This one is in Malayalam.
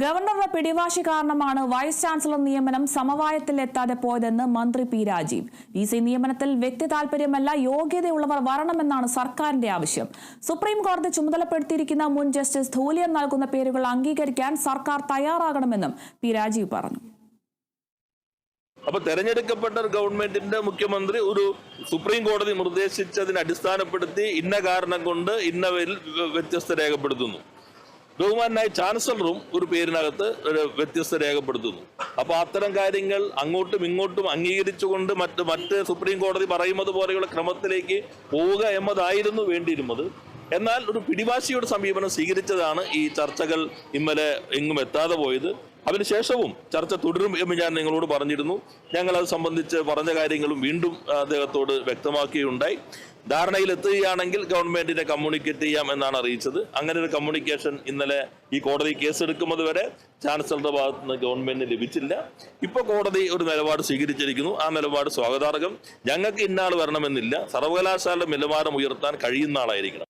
ഗവർണറുടെ പിടിവാശി കാരണമാണ് വൈസ് ചാൻസലർ നിയമനം സമവായത്തിലെത്താതെ പോയതെന്ന് മന്ത്രി പി രാജീവ്. VC നിയമനത്തിൽ വ്യക്തി താൽപര്യമല്ല, യോഗ്യതയുള്ളവർ വരണമെന്നാണ് സർക്കാരിന്റെ ആവശ്യം. സുപ്രീം കോടതി ചുമതലപ്പെടുത്തിയിരിക്കുന്ന മുൻ ജസ്റ്റിസ് ധൂലിയൻ നൽകുന്ന പേരുകൾ അംഗീകരിക്കാൻ സർക്കാർ തയ്യാറാകണമെന്നും പി രാജീവ് പറഞ്ഞു. അപ്പൊ തെരഞ്ഞെടുക്കപ്പെട്ട ഗവൺമെന്റിന്റെ മുഖ്യമന്ത്രി ഒരു സുപ്രീം കോടതി നിർദ്ദേശിച്ചതിനെ അടിസ്ഥാനപ്പെടുത്തി ഇന്ന കാരണം കൊണ്ട് ഇന്നവരിൽ വ്യത്യസ്ത രേഖപ്പെടുത്തുന്നു. ബഹുമാനായ ചാൻസലറും ഒരു പേരിനകത്ത് ഒരു വ്യത്യസ്ത രേഖപ്പെടുത്തുന്നു. അപ്പൊ അത്തരം കാര്യങ്ങൾ അങ്ങോട്ടും ഇങ്ങോട്ടും അംഗീകരിച്ചുകൊണ്ട് മറ്റ് സുപ്രീം കോടതി പറയുന്നത് പോലെയുള്ള ക്രമത്തിലേക്ക് പോവുക എന്നതായിരുന്നു വേണ്ടിയിരുന്നത്. എന്നാൽ ഒരു പിടിവാശിയുടെ സമീപനം സ്വീകരിച്ചതാണ് ഈ ചർച്ചകൾ ഇന്നലെ എങ്ങും എത്താതെ പോയത്. അതിനുശേഷവും ചർച്ച തുടരും എന്ന് ഞാൻ നിങ്ങളോട് പറഞ്ഞിരുന്നു. ഞങ്ങൾ അത് സംബന്ധിച്ച് പറഞ്ഞ കാര്യങ്ങളും വീണ്ടും അദ്ദേഹത്തോട് വ്യക്തമാക്കുകയുണ്ടായി. ധാരണയിൽ എത്തുകയാണെങ്കിൽ ഗവൺമെന്റിനെ കമ്മ്യൂണിക്കേറ്റ് ചെയ്യാം എന്നാണ് അറിയിച്ചത്. അങ്ങനെ ഒരു കമ്മ്യൂണിക്കേഷൻ ഇന്നലെ ഈ കോടതി കേസെടുക്കുന്നത് വരെ ചാൻസലറുടെ ഭാഗത്ത് നിന്ന് ഗവൺമെന്റിന് ലഭിച്ചില്ല. ഇപ്പോൾ കോടതി ഒരു നിലപാട് സ്വീകരിച്ചിരിക്കുന്നു. ആ നിലപാട് സ്വാഗതാർഹം. ഞങ്ങൾക്ക് ഇന്നാൾ വരണമെന്നില്ല. സർവകലാശാലയുടെ നിലവാരം ഉയർത്താൻ കഴിയുന്ന ആളായിരിക്കണം.